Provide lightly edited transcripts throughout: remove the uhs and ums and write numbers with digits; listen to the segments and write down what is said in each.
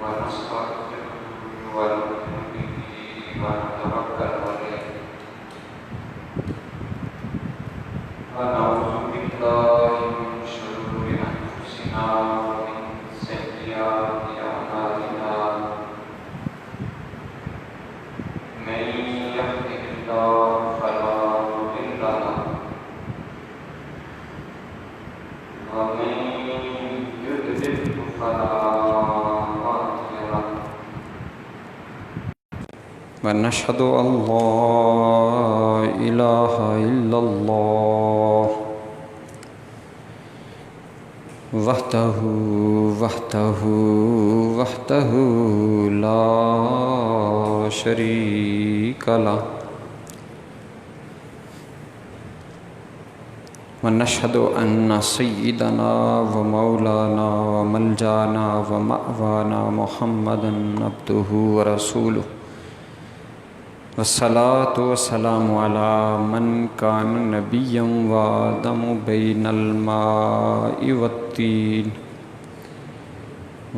ونستغفره ونؤمن به ونتوكل عليه ونعوذ بالله من شرور أنفسنا ومن سيئات أعمالنا من يهده الله فلا مضل له ومن يضلل فلا هادي له ونشهد أن لا إله إلا الله وحده لا شريك له ونشهد أن سيدنا ومولانا وملجانا ومأوانا محمدا عبده ورسوله والصلاة والسلام على من كان نبيا وآدم بين الماء والطين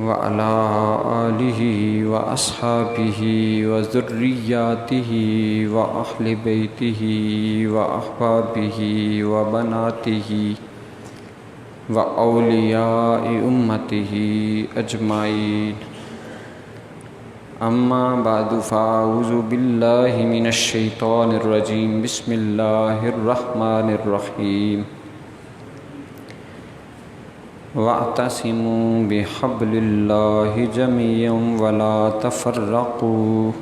وعلى آله وأصحابه وذرياته وأهل بيته وأحبابه وبناته وأولياء أمته أجمعين أما بعد فأعوذ بالله من الشيطان الرجيم بسم الله الرحمن الرحيم واعتصموا بحبل الله جميعا ولا تفرقوا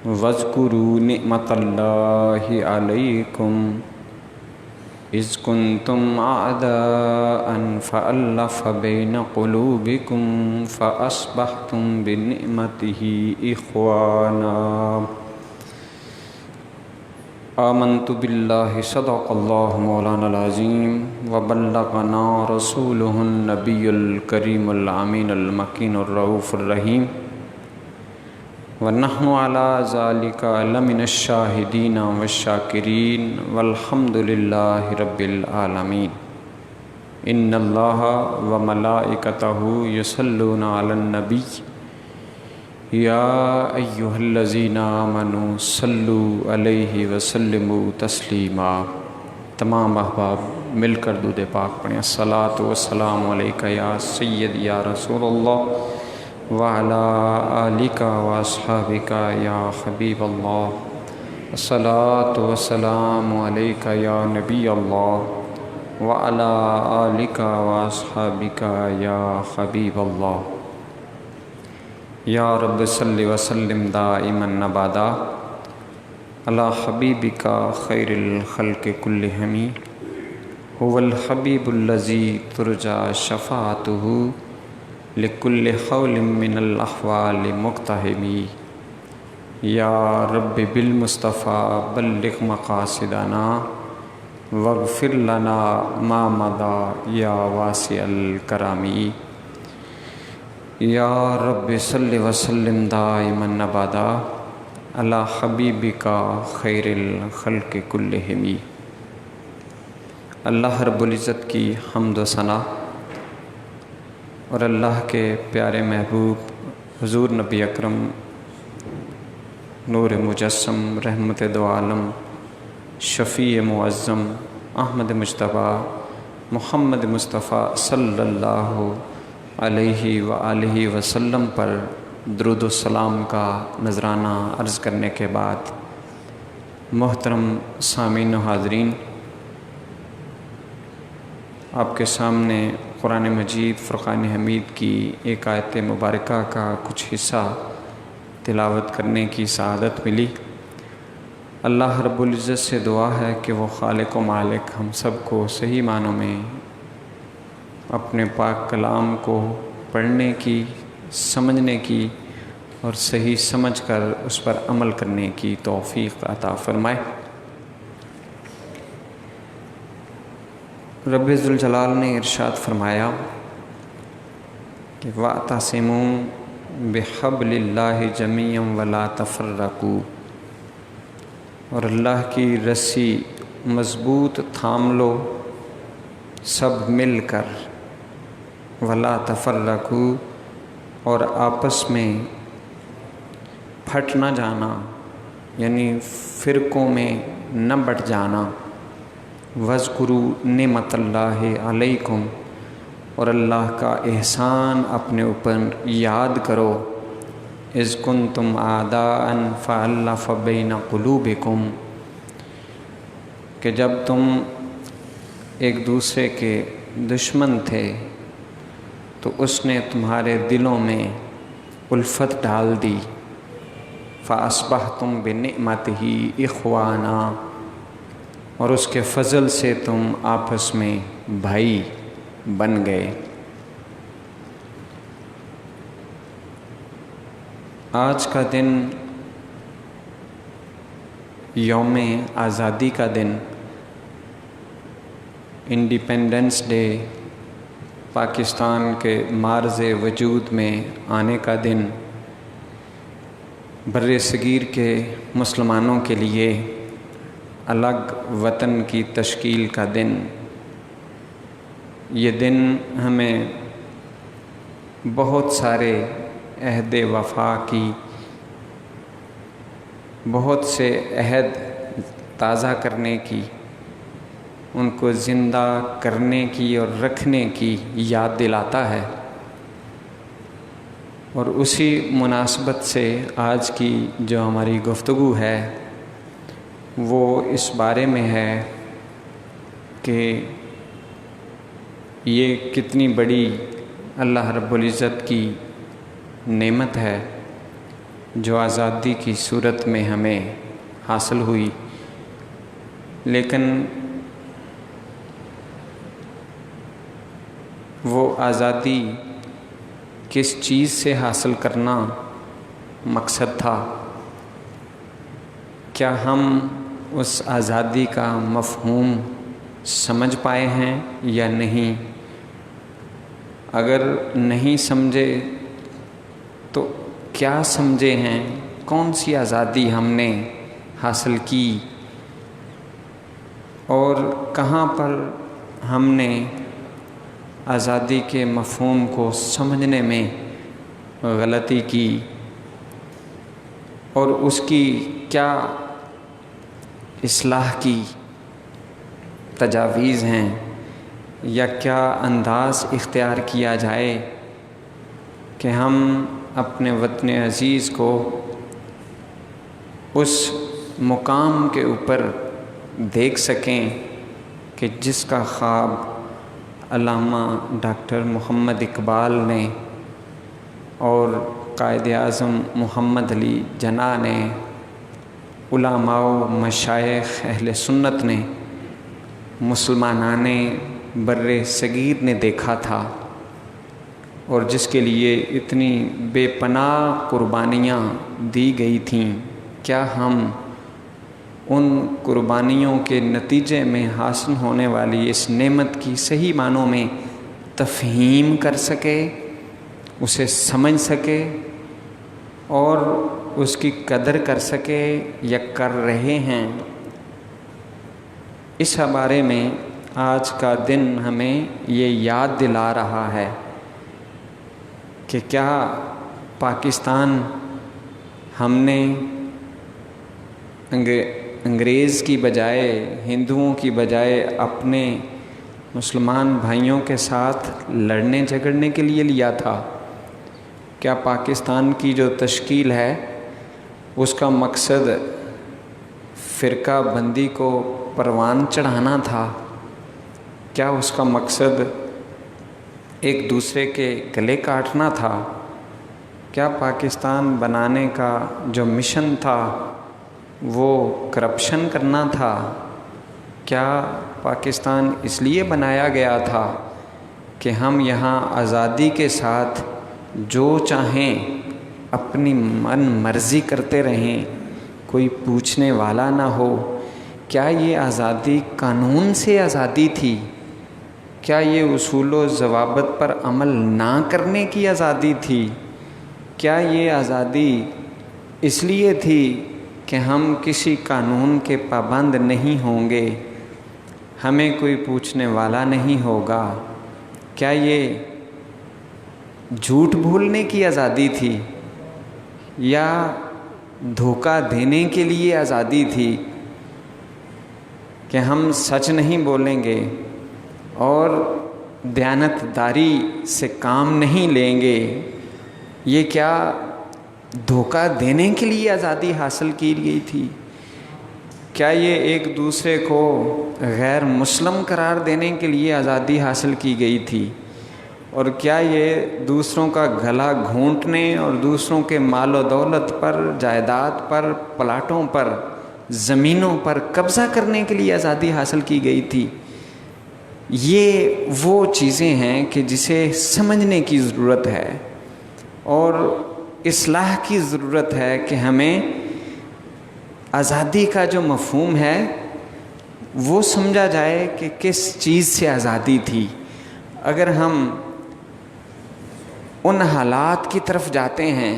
واذكروا نعمة الله عليكم إذ كنتم أعداء فألف بين قلوبكم فأصبحتم بنعمته إخوانا آمنت بالله صدق الله مولانا العظيم وبلغنا رسوله النبي الكريم الأمين المكين الرؤوف الرحيم ونحن على ذلك لمن الشاهدين والشاكرين والحمد لله رب العالمين إن الله وملائكته يصلون على النبي يا أيها الذين آمنوا صلوا عليه وسلموا تسلیما۔ تمام احباب مل کر درود پاک پڑھیں۔ الصلاۃ والسلام علیک یا سید یا رسول اللہ وعلی آلک واصحابک یا حبیب اللہ۔ الصلاۃ والسلام علیک یا نبی اللہ وعلی آلک واصحابک یا حبیب اللہ۔ یا رب صلی وسلم دائما ابدا علی حبیبک خیر الخلق کلہم هو الحبیب الذی ترجى شفاعته لكل حول من الاحوال مقتحم۔ یا رب بالمصطفیٰ بلغ مقاصدنا واغفر لنا ما مضى یا واسع الکرم۔ یا رب صلی وسلم دائما ابدا علی حبیبک خیر الخلق کلہم۔ اللہ رب العزت کی حمد و ثنا اور اللہ کے پیارے محبوب حضور نبی اکرم نور مجسم رحمت دو عالم شفیع معظم احمد مجتبیٰ محمد مصطفیٰ صلی اللہ علیہ وآلہ وسلم پر درود و سلام کا نذرانہ عرض کرنے کے بعد، محترم سامعین و حاضرین، آپ کے سامنے قرآن مجید فرقان حمید کی ایک آیت مبارکہ کا کچھ حصہ تلاوت کرنے کی سعادت ملی۔ اللہ رب العزت سے دعا ہے کہ وہ خالق و مالک ہم سب کو صحیح معنوں میں اپنے پاک کلام کو پڑھنے کی، سمجھنے کی اور صحیح سمجھ کر اس پر عمل کرنے کی توفیق عطا فرمائے۔ رب ذوالجلال نے ارشاد فرمایا کہ وَاعْتَصِمُوا بِحَبْلِ اللَّهِ جَمِيعًا وَلَا تَفَرَّقُوا، اور اللہ کی رسی مضبوط تھام لو سب مل کر، وَلَا تَفَرَّقُوا، اور آپس میں پھٹ نہ جانا، یعنی فرقوں میں نہ بٹ جانا۔ وَاذْكُرُوا نِعْمَتَ اللَّهِ عَلَيْكُمْ، اور اللہ کا احسان اپنے اوپر یاد کرو۔ اذ کنتم اعداء فألف بین قلوبکم، کہ جب تم ایک دوسرے کے دشمن تھے تو اس نے تمہارے دلوں میں الفت ڈال دی۔ فأصبحتم بنعمتہ اخوانا، اور اس کے فضل سے تم آپس میں بھائی بن گئے۔ آج کا دن یوم آزادی کا دن، انڈیپینڈنس ڈے، پاکستان کے معرض وجود میں آنے کا دن، بر صغیر کے مسلمانوں کے لیے الگ وطن کی تشکیل کا دن۔ یہ دن ہمیں بہت سارے عہد وفا کی، بہت سے عہد تازہ کرنے کی، ان کو زندہ کرنے کی اور رکھنے کی یاد دلاتا ہے۔ اور اسی مناسبت سے آج کی جو ہماری گفتگو ہے وہ اس بارے میں ہے کہ یہ کتنی بڑی اللہ رب العزت کی نعمت ہے جو آزادی کی صورت میں ہمیں حاصل ہوئی، لیکن وہ آزادی کس چیز سے حاصل کرنا مقصد تھا؟ کیا ہم اس آزادی کا مفہوم سمجھ پائے ہیں یا نہیں؟ اگر نہیں سمجھے تو کیا سمجھے ہیں؟ کون سی آزادی ہم نے حاصل کی اور کہاں پر ہم نے آزادی کے مفہوم کو سمجھنے میں غلطی کی، اور اس کی کیا اصلاح کی تجاویز ہیں، یا کیا انداز اختیار کیا جائے کہ ہم اپنے وطن عزیز کو اس مقام کے اوپر دیکھ سکیں کہ جس کا خواب علامہ ڈاکٹر محمد اقبال نے اور قائد اعظم محمد علی جناح نے، علماء و مشائخ اہل سنت نے، مسلمانان بر صغیر نے دیکھا تھا، اور جس کے لیے اتنی بے پناہ قربانیاں دی گئی تھیں؟ کیا ہم ان قربانیوں کے نتیجے میں حاصل ہونے والی اس نعمت کی صحیح معنوں میں تفہیم کر سکے، اسے سمجھ سکے اور اس کی قدر کر سکے، یا کر رہے ہیں؟ اس بارے میں آج کا دن ہمیں یہ یاد دلا رہا ہے کہ کیا پاکستان ہم نے انگریز کی بجائے، ہندوؤں کی بجائے اپنے مسلمان بھائیوں کے ساتھ لڑنے جھگڑنے کے لیے لیا تھا؟ کیا پاکستان کی جو تشکیل ہے اس کا مقصد فرقہ بندی کو پروان چڑھانا تھا؟ کیا اس کا مقصد ایک دوسرے کے گلے کاٹنا تھا؟ کیا پاکستان بنانے کا جو مشن تھا وہ کرپشن کرنا تھا؟ کیا پاکستان اس لیے بنایا گیا تھا کہ ہم یہاں آزادی کے ساتھ جو چاہیں اپنی من مرضی کرتے رہیں، کوئی پوچھنے والا نہ ہو؟ کیا یہ آزادی قانون سے آزادی تھی؟ کیا یہ اصول و ضوابط پر عمل نہ کرنے کی آزادی تھی؟ کیا یہ آزادی اس لیے تھی کہ ہم کسی قانون کے پابند نہیں ہوں گے، ہمیں کوئی پوچھنے والا نہیں ہوگا؟ کیا یہ جھوٹ بولنے کی آزادی تھی یا دھوکہ دینے کے لیے آزادی تھی کہ ہم سچ نہیں بولیں گے اور دیانتداری سے کام نہیں لیں گے؟ یہ کیا دھوکہ دینے کے لیے آزادی حاصل کی گئی تھی؟ کیا یہ ایک دوسرے کو غیر مسلم قرار دینے کے لیے آزادی حاصل کی گئی تھی؟ اور کیا یہ دوسروں کا گلا گھونٹنے اور دوسروں کے مال و دولت پر، جائیداد پر، پلاٹوں پر، زمینوں پر قبضہ کرنے کے لیے آزادی حاصل کی گئی تھی؟ یہ وہ چیزیں ہیں کہ جسے سمجھنے کی ضرورت ہے اور اصلاح کی ضرورت ہے کہ ہمیں آزادی کا جو مفہوم ہے وہ سمجھا جائے کہ کس چیز سے آزادی تھی۔ اگر ہم ان حالات کی طرف جاتے ہیں،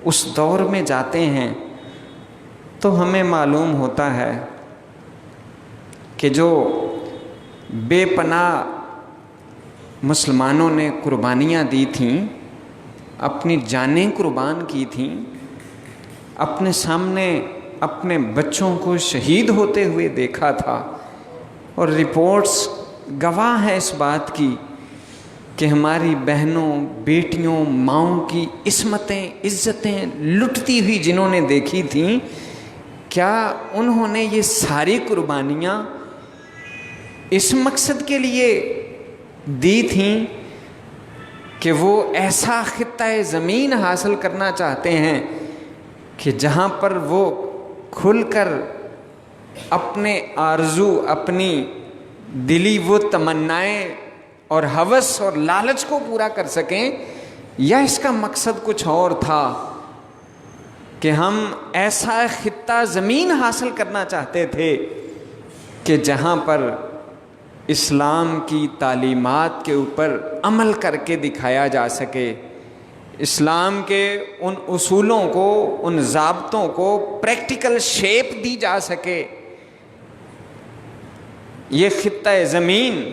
اس دور میں جاتے ہیں، تو ہمیں معلوم ہوتا ہے کہ جو بے پناہ مسلمانوں نے قربانیاں دی تھیں، اپنی جانیں قربان کی تھیں، اپنے سامنے اپنے بچوں کو شہید ہوتے ہوئے دیکھا تھا، اور رپورٹس گواہ ہیں اس بات کی کہ ہماری بہنوں، بیٹیوں، ماؤں کی عصمتیں، عزتیں لٹتی ہوئی جنہوں نے دیکھی تھیں، کیا انہوں نے یہ ساری قربانیاں اس مقصد کے لیے دی تھیں کہ وہ ایسا خطہ زمین حاصل کرنا چاہتے ہیں کہ جہاں پر وہ کھل کر اپنے آرزو، اپنی دلی وہ تمنائیں اور ہوس اور لالچ کو پورا کر سکیں؟ یا اس کا مقصد کچھ اور تھا کہ ہم ایسا خطہ زمین حاصل کرنا چاہتے تھے کہ جہاں پر اسلام کی تعلیمات کے اوپر عمل کر کے دکھایا جا سکے، اسلام کے ان اصولوں کو، ان ضابطوں کو پریکٹیکل شیپ دی جا سکے؟ یہ خطہ زمین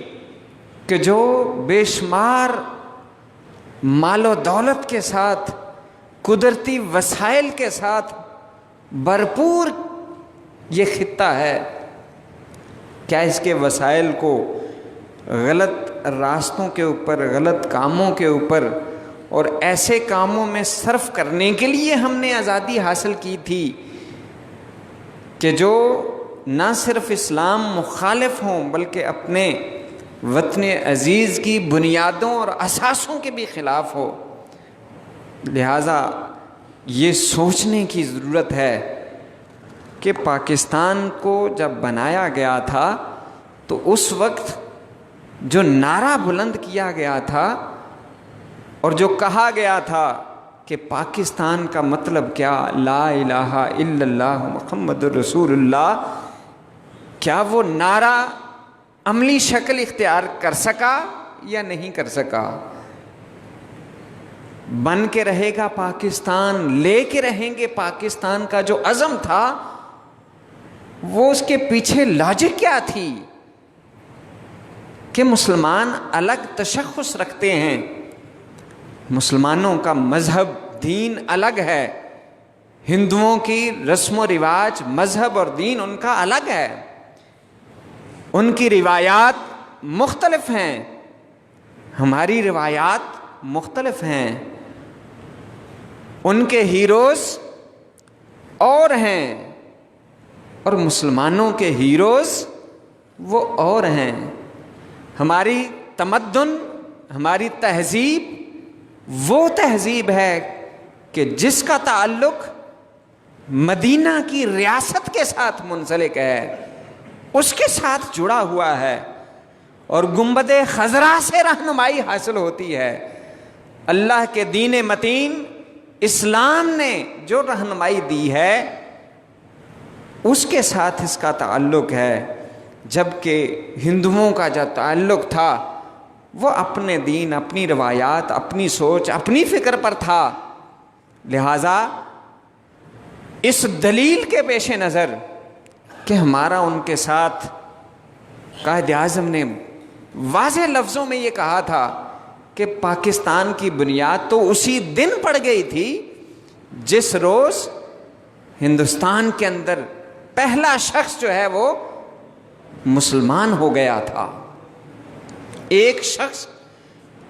کہ جو بے شمار مال و دولت کے ساتھ، قدرتی وسائل کے ساتھ بھرپور یہ خطہ ہے، کیا اس کے وسائل کو غلط راستوں کے اوپر، غلط کاموں کے اوپر اور ایسے کاموں میں صرف کرنے کے لیے ہم نے آزادی حاصل کی تھی کہ جو نہ صرف اسلام مخالف ہوں بلکہ اپنے وطن عزیز کی بنیادوں اور اساسوں کے بھی خلاف ہو؟ لہٰذا یہ سوچنے کی ضرورت ہے کہ پاکستان کو جب بنایا گیا تھا تو اس وقت جو نعرہ بلند کیا گیا تھا اور جو کہا گیا تھا کہ پاکستان کا مطلب کیا، لا الہ الا اللہ محمد رسول اللہ، کیا وہ نعرہ عملی شکل اختیار کر سکا یا نہیں کر سکا؟ بن کے رہے گا پاکستان، لے کے رہیں گے پاکستان کا جو عزم تھا، وہ اس کے پیچھے لاجک کیا تھی کہ مسلمان الگ تشخص رکھتے ہیں، مسلمانوں کا مذہب، دین الگ ہے، ہندوؤں کی رسم و رواج، مذہب اور دین ان کا الگ ہے، ان کی روایات مختلف ہیں، ہماری روایات مختلف ہیں، ان کے ہیروز اور ہیں اور مسلمانوں کے ہیروز وہ اور ہیں۔ ہماری تمدن، ہماری تہذیب وہ تہذیب ہے کہ جس کا تعلق مدینہ کی ریاست کے ساتھ منسلک ہے، اس کے ساتھ جڑا ہوا ہے، اور گنبد خضرا سے رہنمائی حاصل ہوتی ہے۔ اللہ کے دین متین اسلام نے جو رہنمائی دی ہے اس کے ساتھ اس کا تعلق ہے، جبکہ ہندوؤں کا جو تعلق تھا وہ اپنے دین، اپنی روایات، اپنی سوچ، اپنی فکر پر تھا۔ لہٰذا اس دلیل کے پیش نظر کہ ہمارا ان کے ساتھ قائد اعظم نے واضح لفظوں میں یہ کہا تھا کہ پاکستان کی بنیاد تو اسی دن پڑ گئی تھی جس روز ہندوستان کے اندر پہلا شخص جو ہے وہ مسلمان ہو گیا تھا. ایک شخص،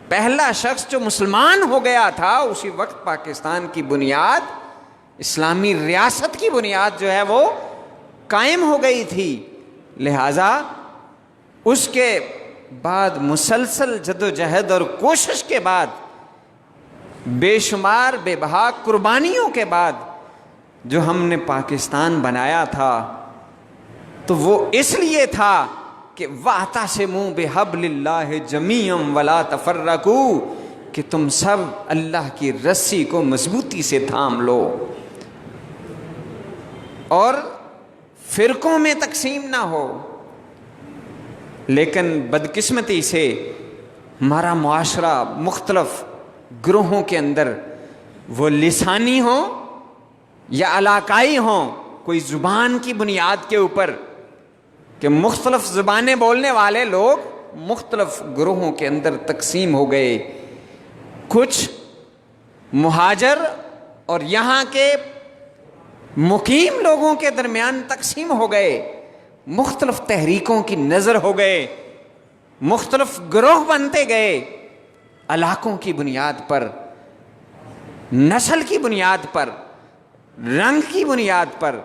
پہلا شخص جو مسلمان ہو گیا تھا، اسی وقت پاکستان کی بنیاد، اسلامی ریاست کی بنیاد جو ہے وہ قائم ہو گئی تھی. لہذا اس کے بعد مسلسل جدوجہد اور کوشش کے بعد، بے شمار بے بہا قربانیوں کے بعد جو ہم نے پاکستان بنایا تھا، تو وہ اس لیے تھا کہ وَاعْتَصِمُوا بِحَبْلِ اللَّهِ جَمِيعًا وَلَا تَفَرَّقُوا، کہ تم سب اللہ کی رسی کو مضبوطی سے تھام لو اور فرقوں میں تقسیم نہ ہو. لیکن بدقسمتی سے ہمارا معاشرہ مختلف گروہوں کے اندر، وہ لسانی ہوں یا علاقائی ہوں، کوئی زبان کی بنیاد کے اوپر، کہ مختلف زبانیں بولنے والے لوگ مختلف گروہوں کے اندر تقسیم ہو گئے. کچھ مہاجر اور یہاں کے مقیم لوگوں کے درمیان تقسیم ہو گئے، مختلف تحریکوں کی نظر ہو گئے، مختلف گروہ بنتے گئے، علاقوں کی بنیاد پر، نسل کی بنیاد پر، رنگ کی بنیاد پر.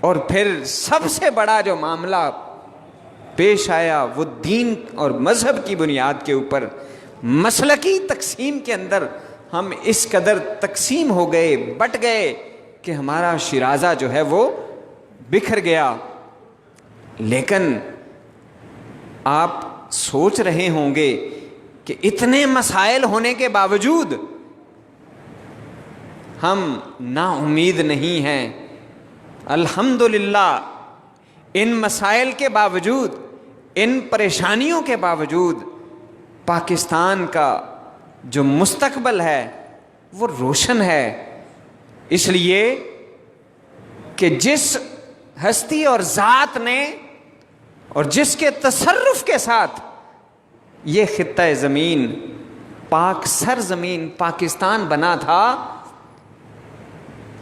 اور پھر سب سے بڑا جو معاملہ پیش آیا وہ دین اور مذہب کی بنیاد کے اوپر، مسلکی تقسیم کے اندر ہم اس قدر تقسیم ہو گئے، بٹ گئے کہ ہمارا شیرازہ جو ہے وہ بکھر گیا. لیکن آپ سوچ رہے ہوں گے کہ اتنے مسائل ہونے کے باوجود ہم نا امید نہیں ہیں. الحمدللہ ان مسائل کے باوجود، ان پریشانیوں کے باوجود، پاکستان کا جو مستقبل ہے وہ روشن ہے. اس لیے کہ جس ہستی اور ذات نے اور جس کے تصرف کے ساتھ یہ خطہ زمین، پاک سرزمین پاکستان بنا تھا،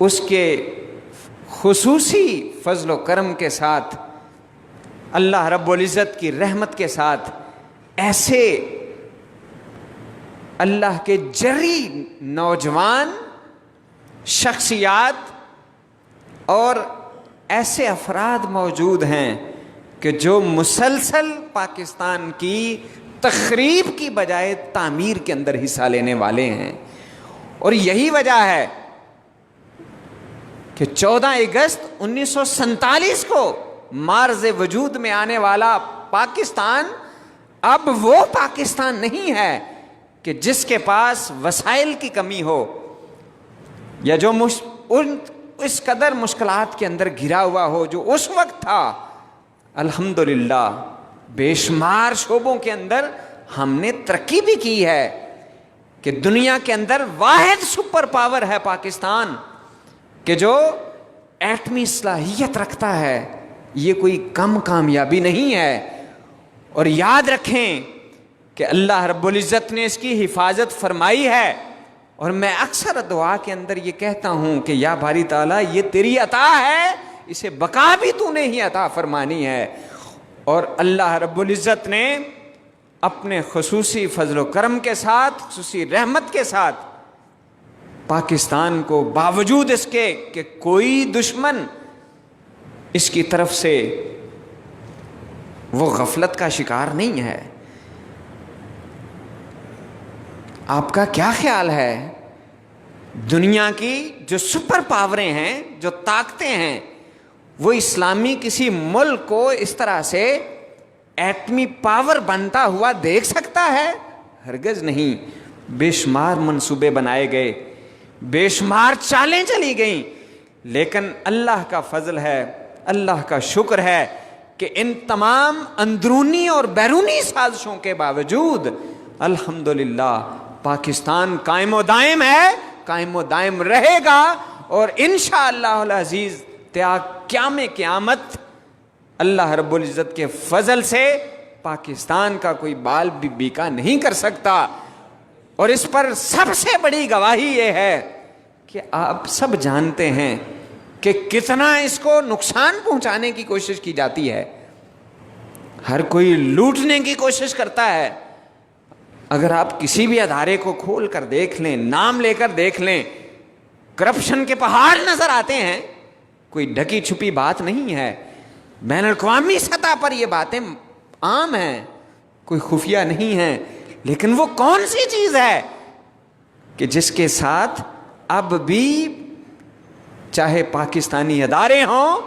اس کے خصوصی فضل و کرم کے ساتھ، اللہ رب العزت کی رحمت کے ساتھ، ایسے اللہ کے جری نوجوان شخصیات اور ایسے افراد موجود ہیں کہ جو مسلسل پاکستان کی تخریب کی بجائے تعمیر کے اندر حصہ لینے والے ہیں. اور یہی وجہ ہے کہ 14 اگست 1947 کو معرض وجود میں آنے والا پاکستان اب وہ پاکستان نہیں ہے کہ جس کے پاس وسائل کی کمی ہو، یا جو اس قدر مشکلات کے اندر گھرا ہوا ہو جو اس وقت تھا. الحمدللہ بے شمار شعبوں کے اندر ہم نے ترقی بھی کی ہے کہ دنیا کے اندر واحد سپر پاور ہے پاکستان کہ جو ایٹمی صلاحیت رکھتا ہے. یہ کوئی کم کامیابی نہیں ہے. اور یاد رکھیں کہ اللہ رب العزت نے اس کی حفاظت فرمائی ہے. اور میں اکثر دعا کے اندر یہ کہتا ہوں کہ یا باری تعالیٰ یہ تیری عطا ہے، اسے بقا بھی تو نے ہی عطا فرمانی ہے. اور اللہ رب العزت نے اپنے خصوصی فضل و کرم کے ساتھ، خصوصی رحمت کے ساتھ پاکستان کو، باوجود اس کے کہ کوئی دشمن اس کی طرف سے وہ غفلت کا شکار نہیں ہے. آپ کا کیا خیال ہے؟ دنیا کی جو سپر پاوریں ہیں، جو طاقتیں ہیں، وہ اسلامی کسی ملک کو اس طرح سے ایٹمی پاور بنتا ہوا دیکھ سکتا ہے؟ ہرگز نہیں. بے شمار منصوبے بنائے گئے، بے شمار چالیں چلی گئیں، لیکن اللہ کا فضل ہے، اللہ کا شکر ہے کہ ان تمام اندرونی اور بیرونی سازشوں کے باوجود الحمدللہ پاکستان قائم و دائم ہے، قائم و دائم رہے گا. اور انشاءاللہ العزیز قیام قیامت اللہ رب العزت کے فضل سے پاکستان کا کوئی بال بھی بیکا نہیں کر سکتا. اور اس پر سب سے بڑی گواہی یہ ہے کہ آپ سب جانتے ہیں کہ کتنا اس کو نقصان پہنچانے کی کوشش کی جاتی ہے. ہر کوئی لوٹنے کی کوشش کرتا ہے. اگر آپ کسی بھی ادارے کو کھول کر دیکھ لیں, نام لے کر دیکھ لیں, کرپشن کے پہاڑ نظر آتے ہیں. کوئی ڈھکی چھپی بات نہیں ہے. بین الاقوامی سطح پر یہ باتیں عام ہیں, کوئی خفیہ نہیں ہیں. لیکن وہ کون سی چیز ہے کہ جس کے ساتھ اب بھی چاہے پاکستانی ادارے ہوں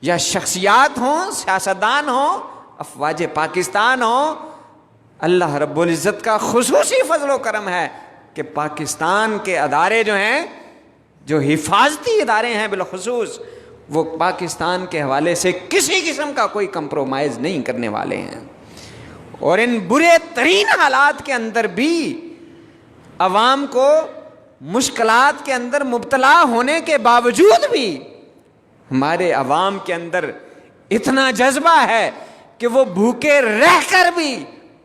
یا شخصیات ہوں, سیاستدان ہوں, افواج پاکستان ہوں, اللہ رب العزت کا خصوصی فضل و کرم ہے کہ پاکستان کے ادارے جو ہیں, جو حفاظتی ادارے ہیں بالخصوص, وہ پاکستان کے حوالے سے کسی قسم کا کوئی کمپرومائز نہیں کرنے والے ہیں. اور ان برے ترین حالات کے اندر بھی عوام کو مشکلات کے اندر مبتلا ہونے کے باوجود بھی ہمارے عوام کے اندر اتنا جذبہ ہے کہ وہ بھوکے رہ کر بھی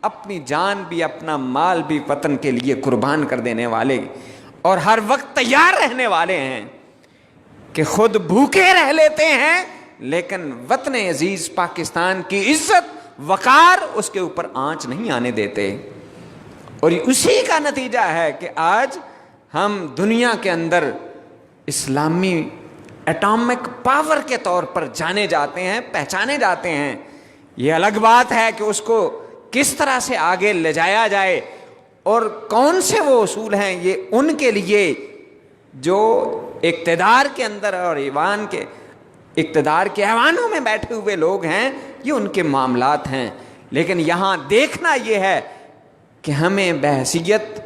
اپنی جان بھی, اپنا مال بھی وطن کے لیے قربان کر دینے والے اور ہر وقت تیار رہنے والے ہیں کہ خود بھوکے رہ لیتے ہیں لیکن وطن عزیز پاکستان کی عزت وقار اس کے اوپر آنچ نہیں آنے دیتے. اور اسی کا نتیجہ ہے کہ آج ہم دنیا کے اندر اسلامی ایٹامک پاور کے طور پر جانے جاتے ہیں, پہچانے جاتے ہیں. یہ الگ بات ہے کہ اس کو کس طرح سے آگے لے جایا جائے اور کون سے وہ اصول ہیں, یہ ان کے لیے جو اقتدار کے اندر اور ایوان کے اقتدار کے ایوانوں میں بیٹھے ہوئے لوگ ہیں, یہ ان کے معاملات ہیں. لیکن یہاں دیکھنا یہ ہے کہ ہمیں بحیثیت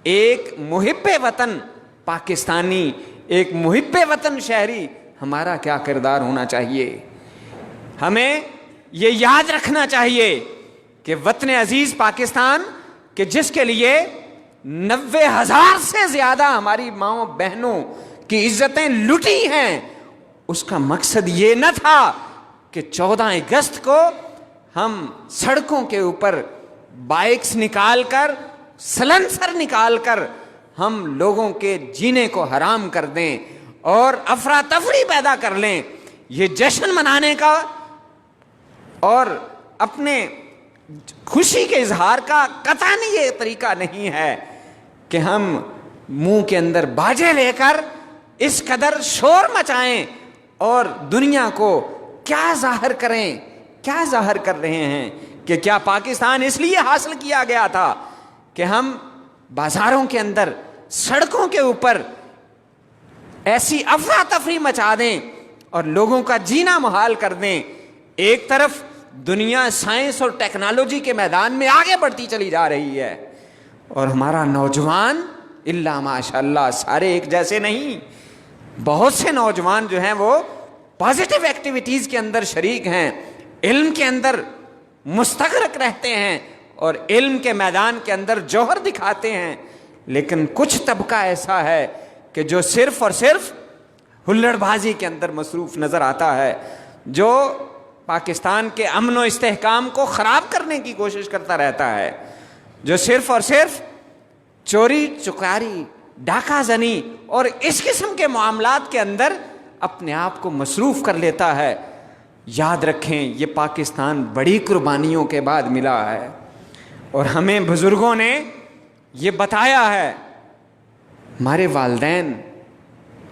ایک محب وطن پاکستانی, ایک محب وطن شہری, ہمارا کیا کردار ہونا چاہیے. ہمیں یہ یاد رکھنا چاہیے کہ وطن عزیز پاکستان کہ جس کے لیے 90,000 سے زیادہ ہماری ماؤں بہنوں کی عزتیں لٹی ہیں, اس کا مقصد یہ نہ تھا کہ 14 اگست کو ہم سڑکوں کے اوپر بائکس نکال کر, سلنسر نکال کر ہم لوگوں کے جینے کو حرام کر دیں اور افراتفری پیدا کر لیں. یہ جشن منانے کا اور اپنے خوشی کے اظہار کا قطعاً یہ طریقہ نہیں ہے کہ ہم منہ کے اندر باجے لے کر اس قدر شور مچائیں اور دنیا کو کیا ظاہر کریں, کیا ظاہر کر رہے ہیں کہ کیا پاکستان اس لیے حاصل کیا گیا تھا کہ ہم بازاروں کے اندر, سڑکوں کے اوپر ایسی افراتفری مچا دیں اور لوگوں کا جینا محال کر دیں. ایک طرف دنیا سائنس اور ٹیکنالوجی کے میدان میں آگے بڑھتی چلی جا رہی ہے اور ہمارا نوجوان الا ماشاء اللہ سارے ایک جیسے نہیں, بہت سے نوجوان جو ہیں وہ پازیٹیو ایکٹیویٹیز کے اندر شریک ہیں, علم کے اندر مستغرق رہتے ہیں اور علم کے میدان کے اندر جوہر دکھاتے ہیں. لیکن کچھ طبقہ ایسا ہے کہ جو صرف اور صرف ہلڑ بازی کے اندر مصروف نظر آتا ہے, جو پاکستان کے امن و استحکام کو خراب کرنے کی کوشش کرتا رہتا ہے, جو صرف اور صرف چوری چکاری, ڈاکہ زنی اور اس قسم کے معاملات کے اندر اپنے آپ کو مصروف کر لیتا ہے. یاد رکھیں یہ پاکستان بڑی قربانیوں کے بعد ملا ہے اور ہمیں بزرگوں نے یہ بتایا ہے. ہمارے والدین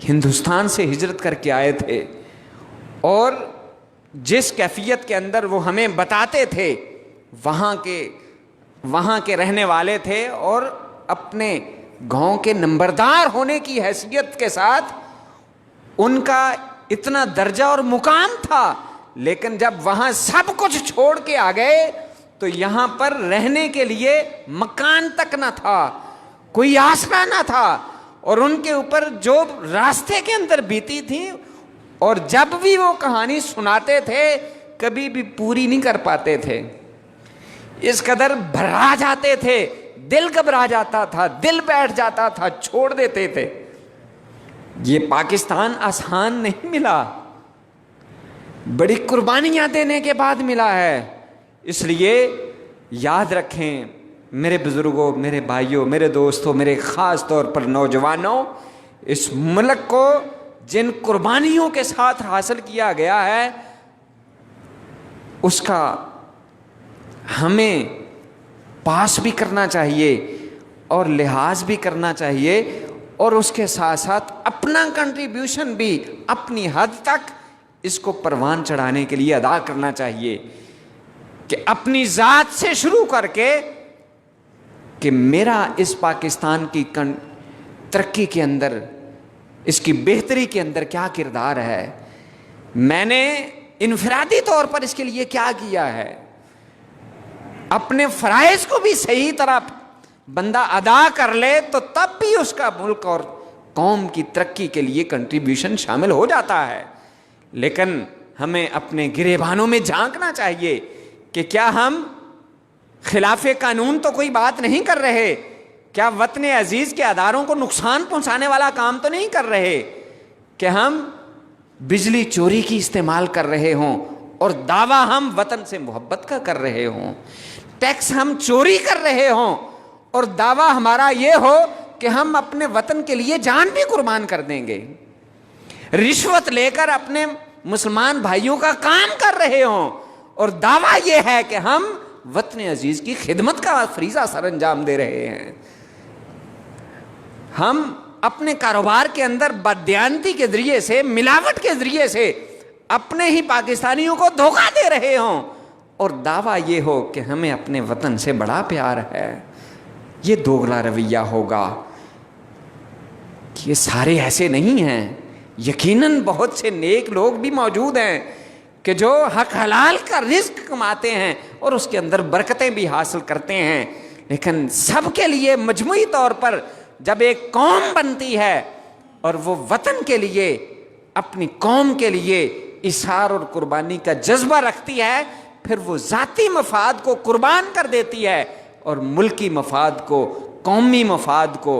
ہندوستان سے ہجرت کر کے آئے تھے اور جس کیفیت کے اندر وہ ہمیں بتاتے تھے وہاں کے رہنے والے تھے اور اپنے گاؤں کے نمبردار ہونے کی حیثیت کے ساتھ ان کا اتنا درجہ اور مقام تھا. لیکن جب وہاں سب کچھ چھوڑ کے آ گئے تو یہاں پر رہنے کے لیے مکان تک نہ تھا, کوئی آسرا نہ تھا اور ان کے اوپر جو راستے کے اندر بیتی تھی اور جب بھی وہ کہانی سناتے تھے کبھی بھی پوری نہیں کر پاتے تھے, اس قدر بھرا جاتے تھے, دل گھبرا جاتا تھا, دل بیٹھ جاتا تھا, چھوڑ دیتے تھے. یہ پاکستان آسان نہیں ملا, بڑی قربانیاں دینے کے بعد ملا ہے. اس لیے یاد رکھیں میرے بزرگوں، میرے بھائیوں، میرے دوستوں، میرے خاص طور پر نوجوانوں، اس ملک کو جن قربانیوں کے ساتھ حاصل کیا گیا ہے اس کا ہمیں پاس بھی کرنا چاہیے اور لحاظ بھی کرنا چاہیے، اور اس کے ساتھ ساتھ اپنا کنٹریبیوشن بھی اپنی حد تک اس کو پروان چڑھانے کے لیے ادا کرنا چاہیے، کہ اپنی ذات سے شروع کر کے کہ میرا اس پاکستان کی ترقی کے اندر، اس کی بہتری کے اندر کیا کردار ہے، میں نے انفرادی طور پر اس کے لیے کیا کیا ہے، اپنے فرائض کو بھی صحیح طرح بندہ ادا کر لے تو تب بھی اس کا ملک اور قوم کی ترقی کے لیے کنٹریبیوشن شامل ہو جاتا ہے۔ لیکن ہمیں اپنے گریبانوں میں جھانکنا چاہیے کہ کیا ہم خلاف قانون تو کوئی بات نہیں کر رہے، کیا وطن عزیز کے اداروں کو نقصان پہنچانے والا کام تو نہیں کر رہے، کہ ہم بجلی چوری کی استعمال کر رہے ہوں اور دعویٰ ہم وطن سے محبت کا کر رہے ہوں، ٹیکس ہم چوری کر رہے ہوں اور دعویٰ ہمارا یہ ہو کہ ہم اپنے وطن کے لیے جان بھی قربان کر دیں گے، رشوت لے کر اپنے مسلمان بھائیوں کا کام کر رہے ہوں اور دعویٰ یہ ہے کہ ہم وطن عزیز کی خدمت کا فریضہ سر انجام دے رہے ہیں، ہم اپنے کاروبار کے اندر بددیانتی کے ذریعے سے، ملاوٹ کے ذریعے سے اپنے ہی پاکستانیوں کو دھوکہ دے رہے ہوں اور دعویٰ یہ ہو کہ ہمیں اپنے وطن سے بڑا پیار ہے، یہ دوگلا رویہ ہوگا۔ یہ سارے ایسے نہیں ہیں، یقیناً بہت سے نیک لوگ بھی موجود ہیں کہ جو حق حلال کا رزق کماتے ہیں اور اس کے اندر برکتیں بھی حاصل کرتے ہیں، لیکن سب کے لیے مجموعی طور پر جب ایک قوم بنتی ہے اور وہ وطن کے لیے، اپنی قوم کے لیے اظہار اور قربانی کا جذبہ رکھتی ہے، پھر وہ ذاتی مفاد کو قربان کر دیتی ہے اور ملکی مفاد کو، قومی مفاد کو،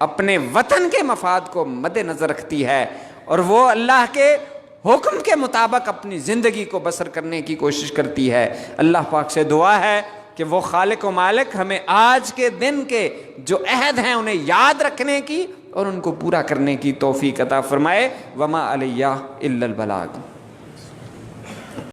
اپنے وطن کے مفاد کو مد نظر رکھتی ہے، اور وہ اللہ کے حکم کے مطابق اپنی زندگی کو بسر کرنے کی کوشش کرتی ہے۔ اللہ پاک سے دعا ہے کہ وہ خالق و مالک ہمیں آج کے دن کے جو عہد ہیں انہیں یاد رکھنے کی اور ان کو پورا کرنے کی توفیق عطا فرمائے۔ وما علیہ الا البلاغ۔